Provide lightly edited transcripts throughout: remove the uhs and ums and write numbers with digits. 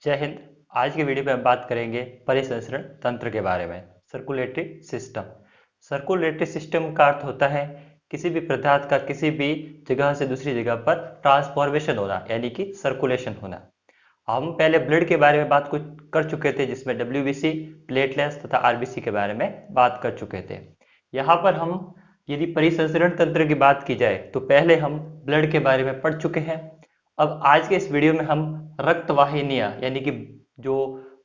जय हिंद। आज की वीडियो में हम बात करेंगे परिसंचरण तंत्र के बारे में। Circulatory system. सर्कुलेटरी सिस्टम का अर्थ होता है किसी भी पदार्थ का किसी भी जगह से दूसरी जगह पर ट्रांसफॉर्मेशन होना, यानी कि सर्कुलेशन होना। हम पहले ब्लड के बारे में बात कुछ कर चुके थे, जिसमें डब्ल्यूबीसी, प्लेटलेट्स तथा आरबीसी के बारे में बात कर चुके थे। यहाँ पर हम यदि परिसंचरण तंत्र की बात की जाए तो पहले हम ब्लड के बारे में पढ़ चुके हैं। अब आज के इस वीडियो में हम रक्त वाहिनियां यानी कि जो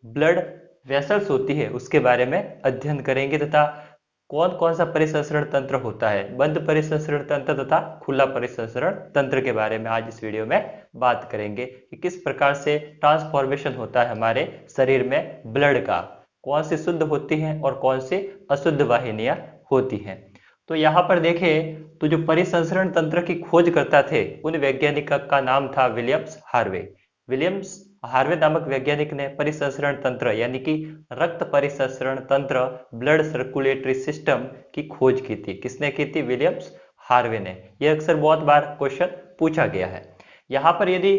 ब्लड वेसल्स होती है उसके बारे में अध्ययन करेंगे तथा कौन कौन सा परिसंचरण तंत्र होता है, बंद परिसंचरण तंत्र तथा खुला परिसंचरण तंत्र के बारे में आज इस वीडियो में बात करेंगे कि किस प्रकार से ट्रांसफॉर्मेशन होता है हमारे शरीर में ब्लड का, कौन सी शुद्ध होती है और कौन सी अशुद्ध वाहिनियां होती हैं। तो यहाँ पर देखें तो जो परिसंचरण तंत्र की खोज करता थे उन वैज्ञानिक का नाम था विलियम्स हार्वे। विलियम्स हार्वे नामक वैज्ञानिक ने परिसंचरण तंत्र यानी कि रक्त परिसंचरण तंत्र, ब्लड सर्कुलेटरी सिस्टम की खोज की थी। किसने की थी? विलियम्स हार्वे ने। यह अक्सर बहुत बार क्वेश्चन पूछा गया है। यहाँ पर यदि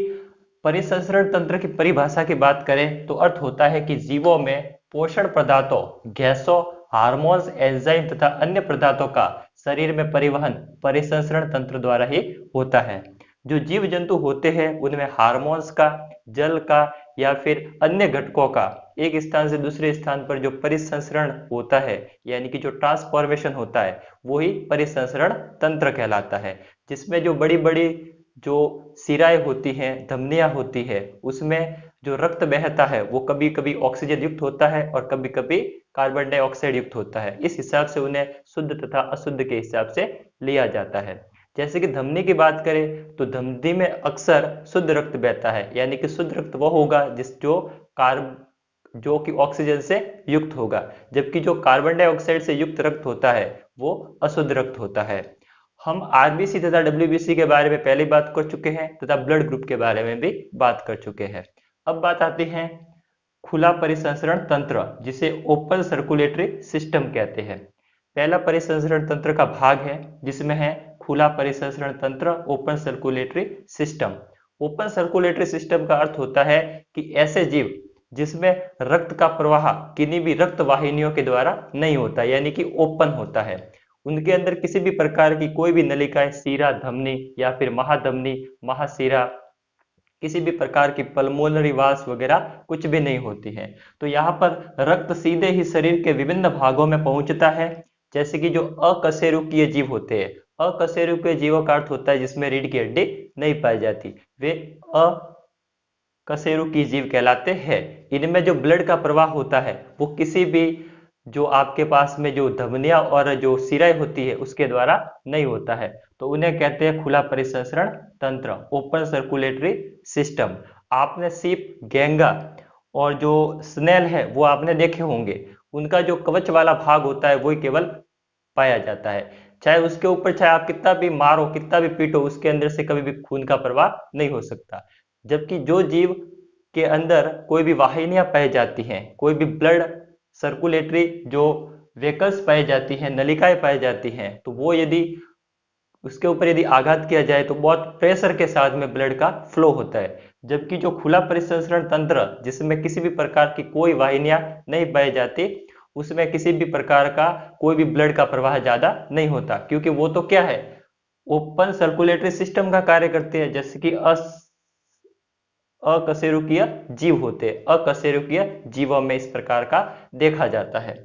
परिसंचरण तंत्र की परिभाषा की बात करें तो अर्थ होता है कि जीवों में पोषण पदार्थों, गैसों, हार्मोन्स, एंजाइम तथा अन्य पदार्थों का शरीर में परिवहन परिसंचरण तंत्र द्वारा ही होता है। जो जीव जंतु होते हैं उनमें हार्मोन्स का, जल का या फिर अन्य घटकों का एक स्थान से दूसरे स्थान पर जो परिसंचरण होता है यानी कि जो ट्रांसफॉर्मेशन होता है वो ही परिसंचरण तंत्र कहलाता है। जिसमें जो बड़ी बड़ी जो सिराएं होती हैं, धमनियां होती है, उसमें जो रक्त बहता है वो कभी कभी ऑक्सीजन युक्त होता है और कभी कभी कार्बन डाइऑक्साइड युक्त होता है। इस हिसाब से उन्हें शुद्ध तथा अशुद्ध के हिसाब से लिया जाता है। जैसे कि धमनी की बात करें तो धमनी में अक्सर शुद्ध रक्त बहता है, यानी कि शुद्ध रक्त वो होगा जो कि ऑक्सीजन से युक्त होगा, जबकि जो कार्बन डाइऑक्साइड से युक्त रक्त होता है वो अशुद्ध रक्त होता है। हम आरबीसी तथा डब्ल्यूबीसी के बारे में पहले बात कर चुके हैं तथा ब्लड ग्रुप के बारे में भी बात कर चुके हैं। अब बात आती है खुला परिसंचरण तंत्र, जिसे ओपन सर्कुलेटरी सिस्टम कहते हैं। पहला परिसंचरण तंत्र का भाग है जिसमें है खुला परिसंचरण तंत्र, open circulatory system. Open circulatory system का अर्थ होता है कि ऐसे जीव जिसमें रक्त का प्रवाह किन्हीं भी रक्त वाहिनियों के द्वारा नहीं होता, यानी कि ओपन होता है। उनके अंदर किसी भी प्रकार की कोई भी नलिकाएं, सीरा, धमनी या फिर महाधमनी, महासीरा, किसी भी प्रकार की पल्मोनरी वाल्स वगैरह कुछ भी नहीं होती है। तो यहाँ पर रक्त सीधे ही शरीर के विभिन्न भागों में पहुंचता है। जैसे कि जो अकशेरुकीय जीव होते हैं, अकशेरुकीय जीवों का अर्थ होता है जिसमें रीढ़ की हड्डी नहीं पाई जाती, वे अकशेरुकीय जीव कहलाते हैं। इनमें जो ब्लड का प्रवाह होता है वो किसी भी जो आपके पास में जो धमनियां और जो सिराएं होती है उसके द्वारा नहीं होता है। तो उन्हें कहते हैं खुला परिसंचरण तंत्र, ओपन सर्कुलेटरी सिस्टम। आपने सीप, गेंगा और जो स्नेल है वो आपने देखे होंगे। उनका जो कवच वाला भाग होता है वही केवल पाया जाता है। चाहे उसके ऊपर चाहे आप कितना भी मारो, कितना भी पीटो, उसके अंदर से कभी भी खून का प्रवाह नहीं हो सकता। जबकि जो जीव के अंदर कोई भी वाहिनियां पाई जाती हैं, कोई भी ब्लड सर्कुलेटरी जो वेकल्स पाई जाती हैं, नलिकाएं पाई जाती हैं, तो वो यदि उसके ऊपर यदि आघात किया जाए तो बहुत प्रेशर के साथ में ब्लड का फ्लो होता है। जबकि जो खुला परिसंचरण तंत्र जिसमें किसी भी प्रकार की कोई वाहिनियां नहीं पाई जाती, उसमें किसी भी प्रकार का कोई भी ब्लड का प्रवाह ज्यादा नहीं होता, क्योंकि वो तो क्या है, ओपन सर्कुलेटरी सिस्टम का कार्य करते हैं। जैसे कि अकशेरुकीय जीव होते हैं, अकशेरुकीय जीवों में इस प्रकार का देखा जाता है।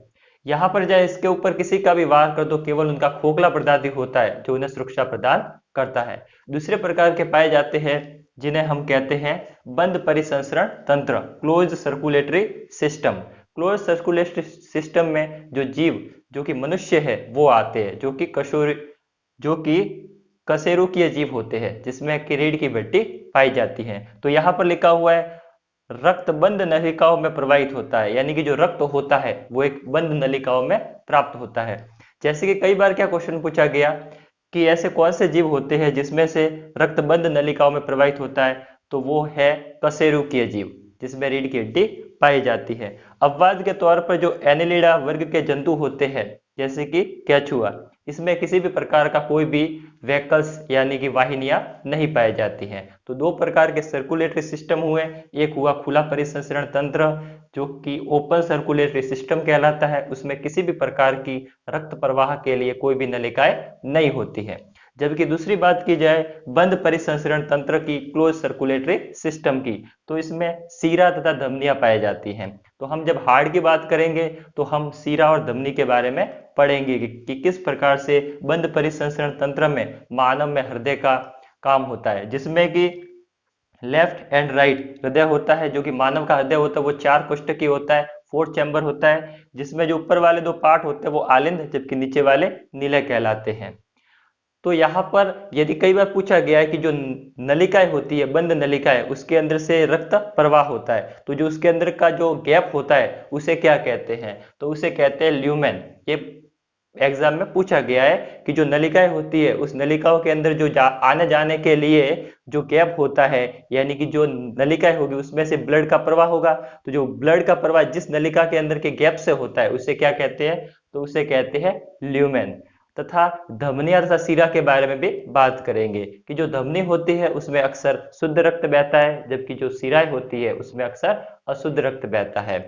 यहाँ पर चाहे इसके ऊपर किसी का भी वार कर दो, केवल उनका खोखला पदार्थ ही होता है जो उन्हें सुरक्षा प्रदान करता है। दूसरे प्रकार के पाए जाते हैं जिन्हें हम कहते हैं बंद परिसंचरण तंत्र, close circulatory system. Close circulatory system में जो जीव जो कि मनुष्य है वो आते हैं, जो कि कशेरुकीय जीव होते हैं, जिसमें कि रीढ़ की हड्डी पाई जाती है। तो यहाँ पर लिखा हुआ है रक्त बंद नलिकाओं में प्रवाहित होता है, यानी कि जो रक्त होता है वो एक बंद नलिकाओं में प्राप्त होता है। जैसे कि कई बार क्या क्वेश्चन पूछा गया कि ऐसे कौन से जीव होते हैं जिसमें से रक्त बंद नलिकाओं में प्रवाहित होता है, तो वो है कशेरुकीय जीव जिसमें रीढ़ की हड्डी पाई जाती है। अपवाद के तौर पर जो एनिलिडा वर्ग के जंतु होते हैं जैसे कि केचुआ, इसमें किसी भी प्रकार का कोई भी व्हीकल्स यानी कि वाहिनियां नहीं पाई जाती हैं। तो दो प्रकार के सर्कुलेटरी सिस्टम हुए, एक हुआ खुला परिसंचरण तंत्र जो कि ओपन सर्कुलेटरी सिस्टम कहलाता है, उसमें किसी भी प्रकार की रक्त प्रवाह के लिए कोई भी नलिकाएं नहीं होती है। जबकि दूसरी बात की जाए बंद परिसंचरण तंत्र की, क्लोज सर्कुलेटरी सिस्टम की, तो इसमें सीरा तथा धमनियां पाई जाती हैं। तो हम जब हार्ट की बात करेंगे तो हम सीरा और धमनी के बारे में पढ़ेंगे कि किस प्रकार से बंद परिसंचरण तंत्र में मानव में हृदय का काम होता है, जिसमें कि लेफ्ट एंड राइट हृदय होता है। जो कि मानव का हृदय होता है वो 4 कोष्ठकीय होता है, 4 चैम्बर होता है, जिसमें जो ऊपर वाले 2 पार्ट होते हैं वो आलिंद जबकि नीचे वाले नीले कहलाते हैं। तो यहाँ पर यदि कई बार पूछा गया है कि जो नलिकाएं होती है, बंद नलिकाएं, उसके अंदर से रक्त प्रवाह होता है, तो जो उसके अंदर का जो गैप होता है उसे क्या कहते हैं, तो उसे कहते हैं ल्यूमेन। ये एग्जाम में पूछा गया है कि जो नलिकाएं होती है उस नलिकाओं के अंदर जो आने जाने के लिए जो गैप होता है, यानी कि जो नलिकाएं होगी उसमें से ब्लड का प्रवाह होगा, तो जो ब्लड का प्रवाह जिस नलिका के अंदर के गैप से होता है उसे क्या कहते हैं, तो उसे कहते हैं ल्यूमेन। तथा धमनियां तथा सीरा के बारे में भी बात करेंगे कि जो धमनी होती है उसमें अक्सर शुद्ध रक्त बहता है, जबकि जो सिराएं होती है उसमें अक्सर अशुद्ध रक्त बहता है।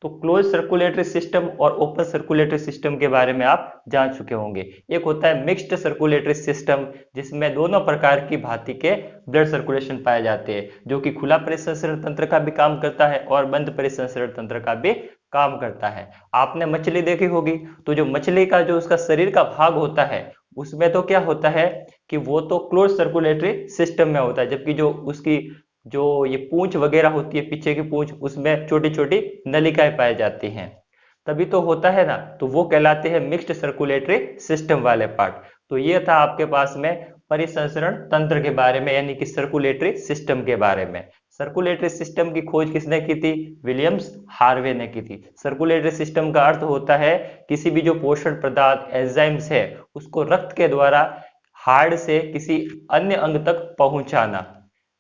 तो क्लोज सर्कुलेटरी सिस्टम और ओपन सर्कुलेटरी सिस्टम के बारे में आप जान चुके होंगे। एक होता है मिक्स्ड सर्कुलेटरी सिस्टम जिसमें दोनों प्रकार की भांति के ब्लड सर्कुलेशन पाए जाते हैं, जो कि खुला परिसंचरण तंत्र का भी काम करता है और बंद परिसंचरण तंत्र का भी काम करता है। आपने मछली देखी होगी, तो जो मछली का जो उसका शरीर का भाग होता है उसमें तो क्या होता है कि वो तो क्लोज सर्कुलेटरी सिस्टम में होता है, जबकि जो उसकी जो ये पूंछ वगैरह होती है, पीछे की पूंछ, उसमें छोटी छोटी नलिकाएं पाई जाती हैं, तभी तो होता है ना, तो वो कहलाते हैं मिक्स्ड सर्कुलेटरी सिस्टम वाले पार्ट। तो ये था आपके पास में परिसंचरण तंत्र के बारे में, यानी कि सर्कुलेटरी सिस्टम के बारे में। सर्कुलेटरी सिस्टम की खोज किसने की थी, विलियम्स हार्वे ने की थी। सर्कुलेटरी सिस्टम का अर्थ होता है किसी भी जो पोषण पदार्थ एंजाइम्स है उसको रक्त के द्वारा हार्ट से किसी अन्य अंग तक पहुंचाना,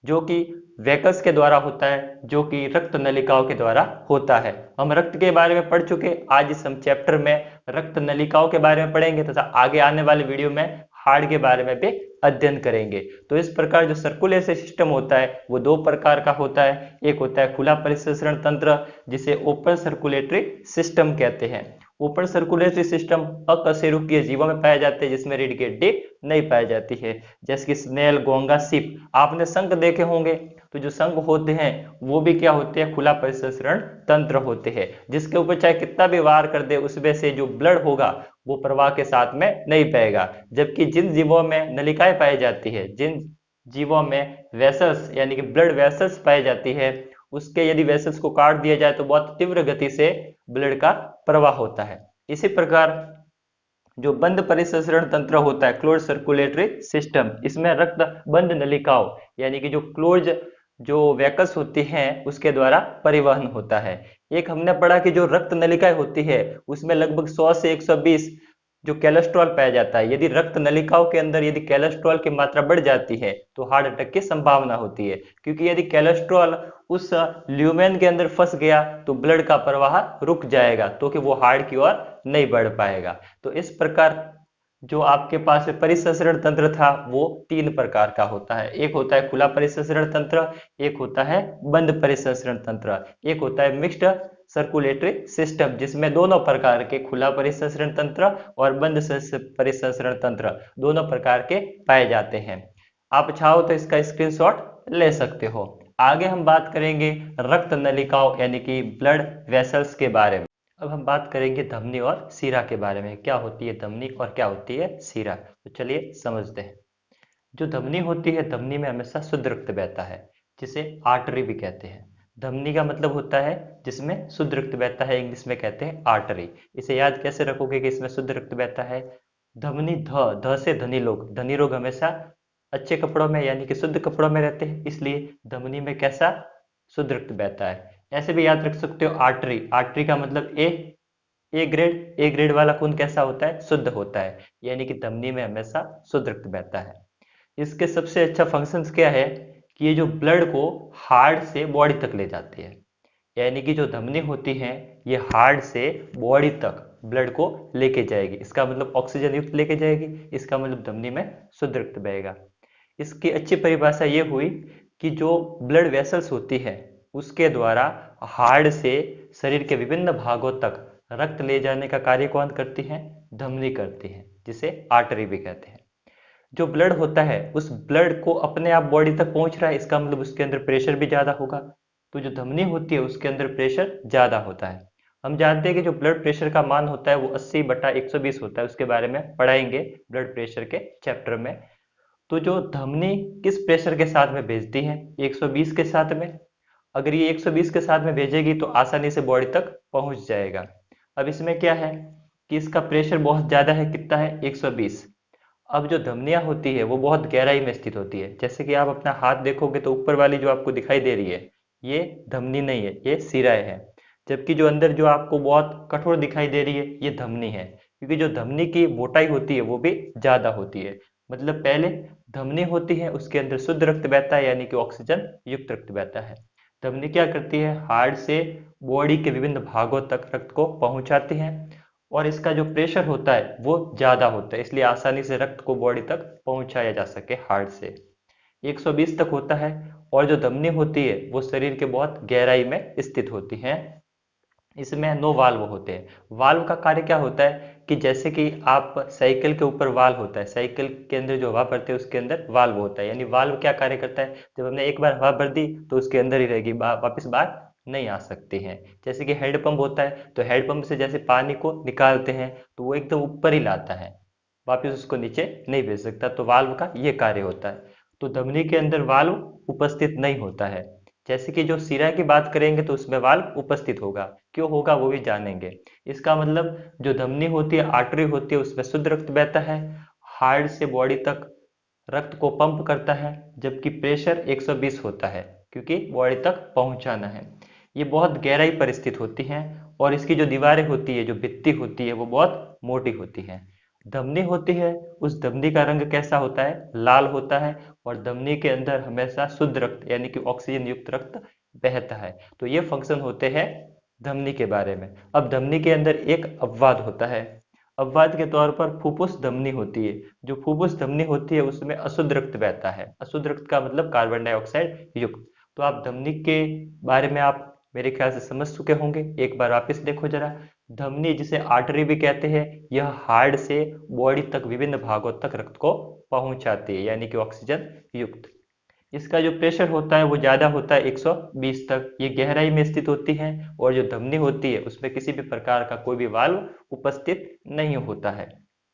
जो कि वेकस के द्वारा होता है, जो कि रक्त नलिकाओं के द्वारा होता है। हम रक्त के बारे में पढ़ चुके, आज इस हम चैप्टर में रक्त नलिकाओं के बारे में पढ़ेंगे तथा आगे आने वाले वीडियो में हार्ट के बारे में भी अध्ययन करेंगे। तो इस प्रकार जो सर्कुलेटरी सिस्टम होता है वो दो प्रकार का होता है, एक होता है खुला परिसंचरण तंत्र जिसे ओपन सर्कुलेटरी सिस्टम कहते हैं। ओपन सर्कुलेटरी सिस्टम अकशेरुकीय जीवों में पाए जाते हैं जिसमें रीढ़ की हड्डी नहीं पाई जाती है, जैसे कि स्नेल, घोंगा, सीप। आपने शंख देखे होंगे, तो जो शंख होते हैं वो भी क्या होते हैं, खुला परिसंचरण तंत्र होते हैं, जिसके ऊपर चाहे कितना भी वार कर दे उसमें से जो ब्लड होगा वो प्रवाह के साथ में नहीं पाएगा। जबकि जिन जीवों में नलिकाएं पाई जाती है, जिन जीवों में वेसल्स यानी कि ब्लड वेसल्स पाई जाती है, उसके यदि वेसल्स को काट दिया जाए तो बहुत तीव्र गति से ब्लड का प्रवाह होता है। इसी प्रकार जो बंद परिसंचरण तंत्र होता है, क्लोज सर्कुलेटरी सिस्टम, इसमें रक्त बंद नलिकाओं यानी कि जो क्लोज जो वेकस होती हैं उसके द्वारा परिवहन होता है। एक हमने पढ़ा कि जो रक्त नलिकाएं होती है उसमें लगभग 100 से 120 जो कोलेस्ट्रॉल पाया जाता है। यदि रक्त नलिकाओं के अंदर यदि कोलेस्ट्रॉल की मात्रा बढ़ जाती है तो हार्ट अटैक की संभावना होती है, क्योंकि यदि कोलेस्ट्रॉल उस ल्यूमेन के अंदर फंस गया तो ब्लड का प्रवाह रुक जाएगा, तो कि वो हार्ट की ओर नहीं बढ़ पाएगा। तो इस प्रकार जो आपके पास परिसंचरण तंत्र था वो 3 प्रकार का होता है। एक होता है खुला परिसंचरण तंत्र, एक होता है बंद परिसंचरण तंत्र, एक होता है मिक्स्ड सर्कुलेटरी सिस्टम जिसमें दोनों प्रकार के खुला परिसंचरण तंत्र और बंद परिसंचरण तंत्र दोनों प्रकार के पाए जाते हैं। आप चाहो तो इसका स्क्रीनशॉट ले सकते हो। आगे हम बात करेंगे रक्त नलिकाओं यानी कि ब्लड वेसल्स के बारे में। अब हम बात करेंगे धमनी और सीरा के बारे में, क्या होती है धमनी और क्या होती है सीरा। तो चलिए समझते हैं। जो धमनी होती है, धमनी में हमेशा शुद्ध रक्त बहता है जिसे आर्टरी भी कहते हैं। धमनी का मतलब होता है जिसमें शुद्ध रक्त बहता है, इंग्लिश में कहते हैं आर्टरी। इसे याद कैसे रखोगे कि इसमें शुद्ध रक्त बहता है। धमनी ध से धनी लोग, धनी लोग हमेशा अच्छे कपड़ों में यानी कि शुद्ध कपड़ों में रहते हैं, इसलिए धमनी में कैसा शुद्ध रक्त बहता है। ऐसे भी याद रख सकते हो आर्टरी, आर्टरी का मतलब ए ग्रेड वाला खून कैसा होता है, शुद्ध होता है, यानी कि धमनी में हमेशा शुद्ध रक्त बहता है। इसके सबसे अच्छा फंक्शंस क्या है कि ये जो ब्लड को हार्ट से बॉडी तक ले जाती है, यानी कि जो धमनी होती है ये हार्ट से बॉडी तक ब्लड को लेके जाएगी। इसका मतलब ऑक्सीजन युक्त लेके जाएगी, इसका मतलब धमनी में शुद्ध रक्त बहेगा। इसकी अच्छी परिभाषा ये हुई कि जो ब्लड वेसल्स होती है उसके द्वारा हार्ट से शरीर के विभिन्न भागों तक रक्त ले जाने का कार्य कौन करती है? धमनी करती है, जिसे आर्टरी भी कहते हैं। जो ब्लड होता है उस ब्लड को अपने आप बॉडी तक पहुंच रहा है, इसका मतलब उसके अंदर प्रेशर भी ज्यादा होगा। तो जो धमनी होती है उसके अंदर प्रेशर ज्यादा होता है। हम जानते हैं कि जो ब्लड प्रेशर का मान होता है वो 80/120 होता है, उसके बारे में पढ़ाएंगे ब्लड प्रेशर के चैप्टर में। तो जो धमनी किस प्रेशर के साथ में भेजती है? 120 के साथ में। अगर ये 120 के साथ में भेजेगी तो आसानी से बॉडी तक पहुंच जाएगा। अब इसमें क्या है कि इसका प्रेशर बहुत ज्यादा है, कितना है? 120। अब जो धमनियां होती है वो बहुत गहराई में स्थित होती है। जैसे कि आप अपना हाथ देखोगे तो ऊपर वाली जो आपको दिखाई दे रही है ये धमनी नहीं है, ये सिराएं है। जबकि जो अंदर जो आपको बहुत कठोर दिखाई दे रही है ये धमनी है, क्योंकि जो धमनी की मोटाई होती है वो भी ज्यादा होती है। मतलब पहले धमनी होती है, उसके अंदर शुद्ध रक्त बहता है, यानी कि ऑक्सीजन युक्त रक्त बहता है। धमनी क्या करती है? हार्ट से बॉडी के विभिन्न भागों तक रक्त को पहुंचाती है, और इसका जो प्रेशर होता है वो ज्यादा होता है, इसलिए आसानी से रक्त को बॉडी तक पहुंचाया जा सके हार्ट से। 120 तक होता है। और जो धमनी होती है वो शरीर के बहुत गहराई में स्थित होती है। इसमें 9 वाल्व होते हैं। वाल्व का कार्य क्या होता है कि जैसे कि आप साइकिल के ऊपर वाल्व होता है, साइकिल के अंदर जो हवा भरते हैं उसके अंदर वाल्व होता है, यानी वाल्व क्या कार्य करता है? जब हमने एक बार हवा भर दी तो उसके अंदर ही रहेगी, वापस बाहर नहीं आ सकती है। जैसे कि हेड पंप होता है, तो हेड पंप से जैसे पानी को निकालते हैं तो वो एकदम ऊपर ही लाता है, वापस उसको नीचे नहीं भेज सकता। तो वाल्व का ये कार्य होता है। तो धमनी के अंदर वाल्व उपस्थित नहीं होता है। जैसे कि जो सिरा की बात करेंगे तो उसमें वाल्व उपस्थित होगा, क्यों होगा वो भी जानेंगे। इसका मतलब जो धमनी होती है, आर्टरी होती है, उसमें शुद्ध रक्त बहता है, हार्ट से बॉडी तक रक्त को पंप करता है, जबकि प्रेशर 120 होता है क्योंकि बॉडी तक पहुंचाना है। ये बहुत गहराई पर स्थित होती हैं, और इसकी जो दीवारें होती है, जो भित्ति होती है, वो बहुत मोटी होती है। धमनी होती है, उस धमनी का रंग कैसा होता है? लाल होता है, और धमनी के अंदर हमेशा शुद्ध रक्त यानी कि ऑक्सीजन युक्त रक्त बहता है। तो ये फंक्शन होते हैं धमनी के बारे में। अब धमनी के अंदर एक अपवाद होता है। अपवाद के तौर पर फुफ्फुस धमनी होती है। जो फुफ्फुस धमनी होती है उसमें अशुद्ध रक्त बहता है। अशुद्ध रक्त का मतलब कार्बन डाइऑक्साइड युक्त। तो आप धमनी के बारे में आप मेरे ख्याल से समझ चुके होंगे। एक बार वापस देखो जरा। धमनी, जिसे आर्टरी भी कहते हैं, यह हार्ट से बॉडी तक विभिन्न भागों तक रक्त को पहुंचाती है, यानी कि ऑक्सीजन युक्त। इसका जो प्रेशर होता है वो ज्यादा होता है, 120 तक। ये गहराई में स्थित होती है, और जो धमनी होती है उसमें किसी भी प्रकार का कोई भी वाल्व उपस्थित नहीं होता है।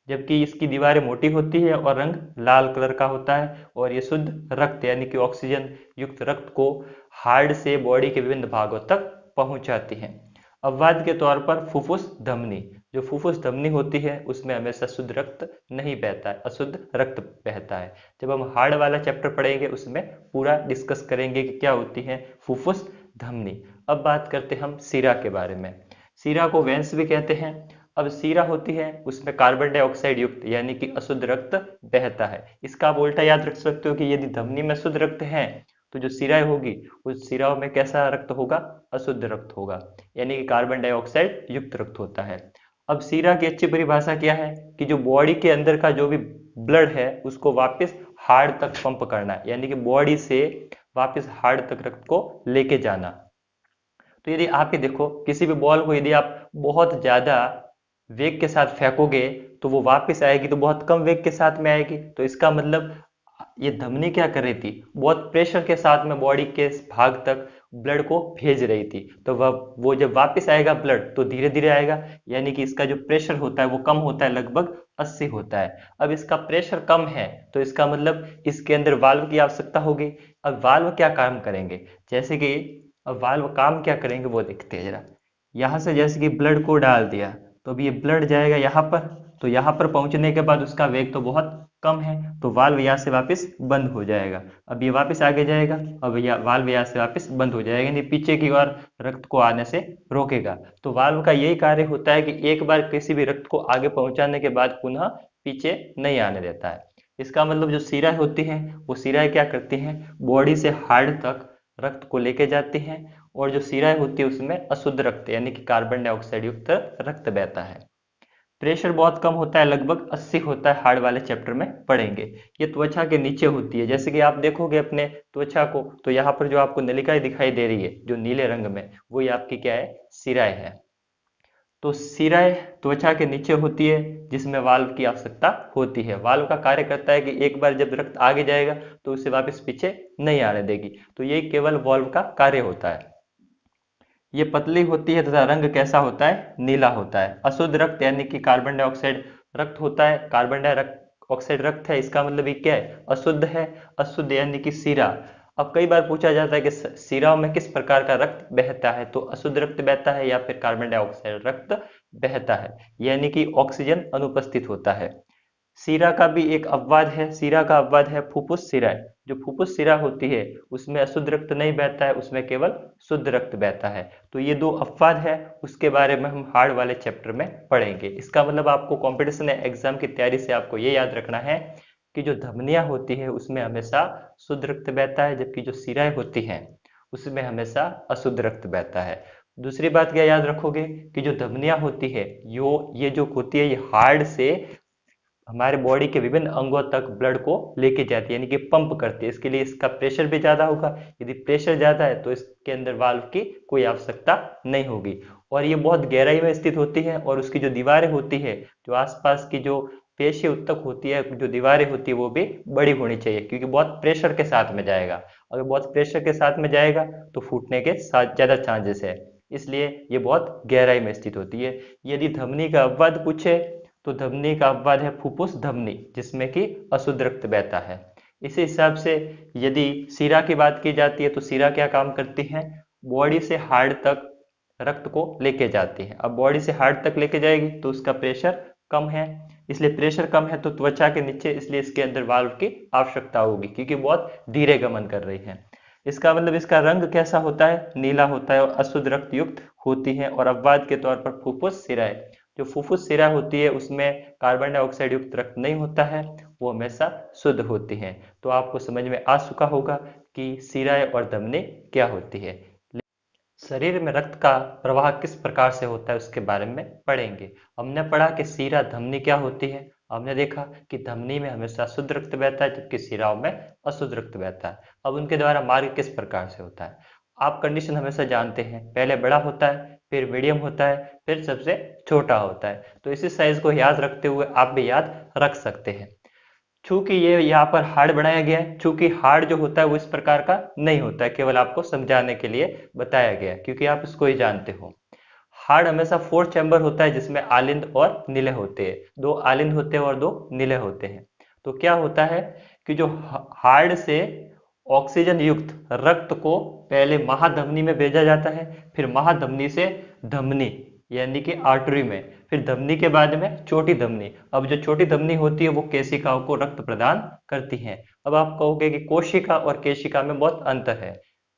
जबकि इसकी दीवारें मोटी होती है और रंग लाल कलर का होता है, और ये शुद्ध रक्त यानी कि ऑक्सीजन युक्त रक्त को हार्ट से बॉडी के विभिन्न भागों तक पहुंचाती है। अपवाद के तौर पर फुफ्फुस धमनी, जो फुफ्फुस धमनी होती है उसमें हमेशा शुद्ध रक्त नहीं बहता है, अशुद्ध रक्त बहता है। जब हम हार्ट वाला चैप्टर पढ़ेंगे उसमें पूरा डिस्कस करेंगे कि क्या होती है फुफ्फुस धमनी। अब बात करते हैं हम सीरा के बारे में। सीरा को वेंस भी कहते हैं। अब सीरा होती है, उसमें कार्बन डाइऑक्साइड युक्त यानी कि अशुद्ध रक्त बहता है। इसका आप उल्टा याद रख सकते हो कि यदि धमनी में शुद्ध रक्त है तो जो सिराएं होगी उस सिराओं में कैसा रक्त होगा? अशुद्ध रक्त होगा, यानी कि कार्बन डाइऑक्साइड युक्त रक्त होता है। अब सीरा की अच्छी परिभाषा क्या है कि जो बॉडी के अंदर का जो भी ब्लड है उसको वापस हार्ट तक पंप करना, यानी कि बॉडी से वापस हार्ट तक रक्त को लेके जाना। तो यदि आप ये देखो, किसी भी बॉल को यदि आप बहुत ज्यादा वेग के साथ फेंकोगे तो वो वापस आएगी तो बहुत कम वेग के साथ में आएगी। तो इसका मतलब ये धमनी क्या कर रही थी? बहुत प्रेशर के साथ में बॉडी के भाग तक ब्लड को भेज रही थी। तो वह वो जब वापस आएगा ब्लड तो धीरे धीरे आएगा, यानी कि इसका जो प्रेशर होता है वो कम होता है, लगभग 80 होता है। अब इसका प्रेशर कम है तो इसका मतलब इसके अंदर वाल्व की आवश्यकता होगी। अब वाल्व क्या काम करेंगे? जैसे कि अब वाल्व काम क्या करेंगे वो देखते हैं जरा। यहाँ से जैसे कि ब्लड को डाल दिया तो अब ये ब्लड जाएगा यहाँ पर, तो यहाँ पर पहुंचने के बाद उसका वेग तो बहुत कम है, तो वाल्व यहाँ से वापस बंद हो जाएगा। अब ये वापस आगे जाएगा, अब वाल्व यहाँ से वापस बंद हो जाएगा, यानी पीछे की ओर रक्त को आने से रोकेगा। तो वाल्व का यही कार्य होता है कि एक बार किसी भी रक्त को आगे पहुंचाने के बाद पुनः पीछे नहीं आने देता है। इसका मतलब जो सिराएं होती हैं वो सिराएं क्या करती हैं? बॉडी से हार्ट तक रक्त को लेके जाती हैं, और जो सिराएं होती है उसमें अशुद्ध रक्त यानी कि कार्बन डाइऑक्साइड युक्त रक्त बहता है। प्रेशर बहुत कम होता है, लगभग 80 होता है, हार्ड वाले चैप्टर में पढ़ेंगे। ये त्वचा के नीचे होती है, जैसे कि आप देखोगे अपने त्वचा को, तो यहाँ पर जो आपको नलिकाएं दिखाई दे रही है जो नीले रंग में, वो आपकी क्या है, शिराएं है। तो शिराएं त्वचा के नीचे होती है, जिसमें वाल्व की आवश्यकता होती है। वाल्व का कार्य करता है कि एक बार जब रक्त आगे जाएगा तो उसे वापस पीछे नहीं आने देगी, तो ये केवल वाल्व का कार्य होता है। ये पतली होती है तथा रंग कैसा होता है, नीला होता है। अशुद्ध रक्त यानी कि कार्बन डाइऑक्साइड रक्त होता है। कार्बन डाइऑक्साइड रक्त है, इसका मतलब ये क्या है, अशुद्ध है। अशुद्ध यानी कि सीरा। अब कई बार पूछा जाता है कि सीराओं में किस प्रकार का रक्त बहता है, तो अशुद्ध रक्त बहता है या फिर कार्बन डाइऑक्साइड रक्त बहता है, यानी कि ऑक्सीजन अनुपस्थित होता है। सीरा का भी एक अपवाद है, सीरा का अपवाद है फुफ्फुस सिरा। जो फुफ्फुस सिरा होती है उसमें अशुद्ध रक्त नहीं बहता है, उसमें केवल शुद्ध रक्त बहता है। तो ये दो अपवाद है, उसके बारे में हम हार्ड वाले चैप्टर में पढ़ेंगे। इसका मतलब आपको कंपटीशन एग्जाम की तैयारी से आपको ये याद रखना है कि जो धमनियां होती है उसमें हमेशा शुद्ध रक्त बहता है, जबकि जो सिराएं होती हैं उसमें हमेशा अशुद्ध रक्त बहता है। दूसरी बात क्या याद रखोगे कि जो धमनियां होती है ये जो होती है, ये हार्ड से हमारे बॉडी के विभिन्न अंगों तक ब्लड को लेके जाती है, यानी कि पंप करती है। इसके लिए इसका प्रेशर भी ज्यादा होगा। यदि प्रेशर ज्यादा है तो इसके अंदर वाल्व की कोई आवश्यकता नहीं होगी। और ये बहुत गहराई में स्थित होती है, और उसकी जो दीवारें होती है, जो आसपास की जो पेशी उत्तक होती है, जो दीवारें होती है, वो भी बड़ी होनी चाहिए, क्योंकि बहुत प्रेशर के साथ में जाएगा। अगर बहुत प्रेशर के साथ में जाएगा तो फूटने के साथ ज्यादा चांसेस है, इसलिए ये बहुत गहराई में स्थित होती है। यदि धमनी का अपवाद पूछे तो धमनी का अपवाद है फुफ्फुस धमनी, जिसमें कि अशुद्ध रक्त बहता है। इसी हिसाब से यदि सीरा की बात की जाती है तो सीरा क्या काम करती है, बॉडी से हार्ट तक रक्त को लेके जाती है। अब बॉडी से हार्ट तक लेके जाएगी तो उसका प्रेशर कम है, इसलिए प्रेशर कम है तो त्वचा के नीचे, इसलिए इसके अंदर वाल्व की आवश्यकता होगी, क्योंकि बहुत धीरे गमन कर रही है। इसका मतलब इसका रंग कैसा होता है, नीला होता है, और अशुद्ध रक्त युक्त होती है। और अपवाद के तौर पर फुफ्फुस सिराएं, जो फुफ्फुस सिरा होती है उसमें कार्बन डाइऑक्साइड युक्त रक्त नहीं होता है, वो हमेशा शुद्ध होती है। तो आपको समझ में आ चुका होगा कि सिराएं और धमनी क्या होती है। शरीर में रक्त का प्रवाह किस प्रकार से होता है उसके बारे में पढ़ेंगे। हमने पढ़ा कि सीरा धमनी क्या होती है। हमने देखा कि धमनी में हमेशा शुद्ध रक्त बहता है, जबकि सिराओं में अशुद्ध रक्त बहता है। अब उनके द्वारा मार्ग किस प्रकार से होता है। आप कंडीशन हमेशा जानते हैं, पहले बड़ा होता है, फिर मीडियम होता है, फिर सबसे छोटा होता है। तो इसी साइज को याद रखते हुए आप भी याद रख सकते हैं। चूंकि ये यहाँ पर हार्ड बनाया गया है, चूंकि हार्ड जो होता है वो इस प्रकार का नहीं होता है, केवल आपको समझाने के लिए बताया गया है, क्योंकि आप इसको ही जानते हो। हार्ड हमेशा 4 चैम्बर होता है, जिसमें आलिंद और नीले होते हैं। 2 आलिंद होते हैं और 2 नीले होते हैं। तो क्या होता है कि जो हार्ड से ऑक्सीजन युक्त रक्त को पहले महाधमनी में भेजा जाता है, फिर महाधमनी से धमनी यानी कि आर्टरी में, फिर धमनी के बाद में छोटी धमनी। अब जो छोटी धमनी होती है वो केशिकाओं को रक्त प्रदान करती है। अब आप कहोगे कि कोशिका और केशिका में बहुत अंतर है।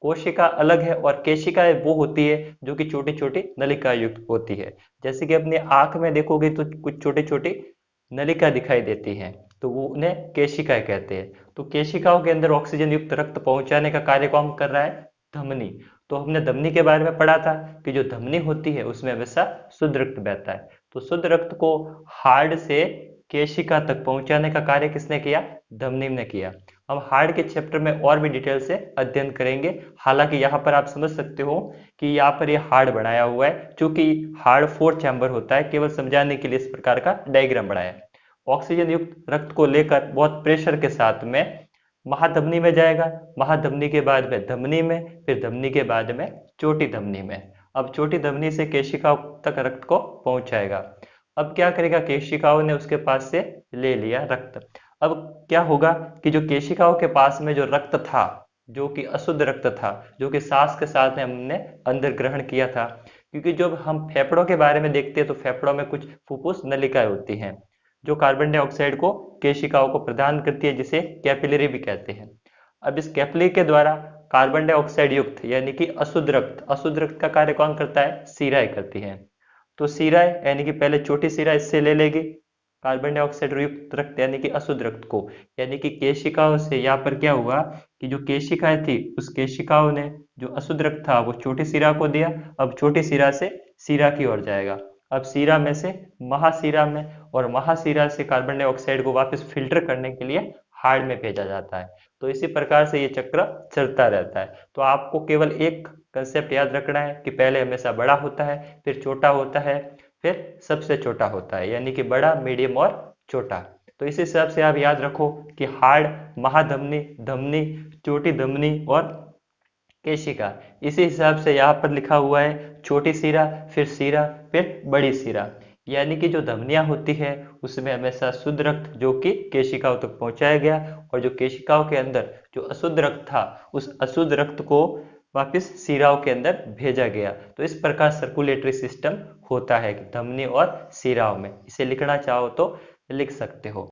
कोशिका अलग है और केशिका वो होती है जो कि छोटी छोटी नलिका युक्त होती है। जैसे कि अपने आंख में देखोगे तो कुछ छोटी छोटी नलिका दिखाई देती है, तो वो उन्हें केशिकाएं कहते हैं। तो केशिकाओं के अंदर ऑक्सीजन युक्त रक्त पहुंचाने का कार्य कौन कर रहा है, धमनी। तो हमने धमनी के बारे में पढ़ा था कि जो धमनी होती है उसमें हमेशा शुद्ध रक्त बहता है। तो शुद्ध रक्त को हार्ड से केशिका तक पहुंचाने का कार्य किसने किया, धमनी ने किया। हम हार्ड के चैप्टर में और भी डिटेल से अध्ययन करेंगे। हालांकि यहाँ पर आप समझ सकते हो कि यहाँ पर ये हार्ड बनाया हुआ है, क्योंकि हार्ड 4 चैम्बर होता है, केवल समझाने के लिए इस प्रकार का डायग्राम बनाया है। ऑक्सीजन युक्त रक्त को लेकर बहुत प्रेशर के साथ में महाधमनी में जाएगा, महाधमनी के बाद में धमनी में, फिर धमनी के बाद में छोटी धमनी में। अब छोटी धमनी से केशिकाओं तक रक्त को पहुंचाएगा। अब क्या करेगा, केशिकाओं ने उसके पास से ले लिया रक्त। अब क्या होगा कि जो केशिकाओं के पास में जो रक्त था, जो कि अशुद्ध रक्त था, जो कि सांस के साथ में हमने अंदर ग्रहण किया था, क्योंकि जब हम फेफड़ों के बारे में देखते हैं तो फेफड़ों में कुछ फुफ्फुस नलिकाएं होती हैं जो कार्बन डाइऑक्साइड को केशिकाओं को प्रदान करती है, जिसे कैपिलरी भी कहते हैं। अब इस कैपिलरी के द्वारा कार्बन डाइऑक्साइड युक्त यानी कि अशुद्ध रक्त का कार्य कौन करता है, सिराएं करती हैं। तो सिराएं यानी कि पहले छोटी सिरा इससे ले लेगी कार्बन डाइऑक्साइड युक्त रक्त यानी कि अशुद्ध रक्त को, यानी कि केशिकाओं से यहाँ पर क्या हुआ कि जो केशिकाएं थी उस केशिकाओं ने जो अशुद्ध रक्त था वो छोटी सिरा को दिया। अब छोटी सिरा से सिरा की ओर जाएगा। अब सीरा में से महासीरा में, और महासीरा से कार्बन डाइऑक्साइड को वापस फिल्टर करने के लिए हार्ड में भेजा जाता है। तो इसी प्रकार से ये चक्र चलता रहता है। तो आपको केवल एक कंसेप्ट याद रखना है कि पहले हमेशा बड़ा होता है, फिर छोटा होता है, फिर सबसे छोटा होता है, यानी कि बड़ा, मीडियम और छोटा। तो इस हिसाब से आप याद रखो कि हार्ड, महाधमनी, धमनी, छोटी धमनी और केशिका। इसी हिसाब से यहाँ पर लिखा हुआ है छोटी शिरा, फिर शिरा, फिर बड़ी शिरा। यानी कि जो धमनियां होती है उसमें हमेशा शुद्ध रक्त जो कि केशिकाओं तक पहुंचाया गया, और जो केशिकाओं के अंदर जो अशुद्ध रक्त था उस अशुद्ध रक्त को वापस शिराओं के अंदर भेजा गया। तो इस प्रकार सर्कुलेटरी सिस्टम होता है कि धमनी और शिराओं में। इसे लिखना चाहो तो लिख सकते हो।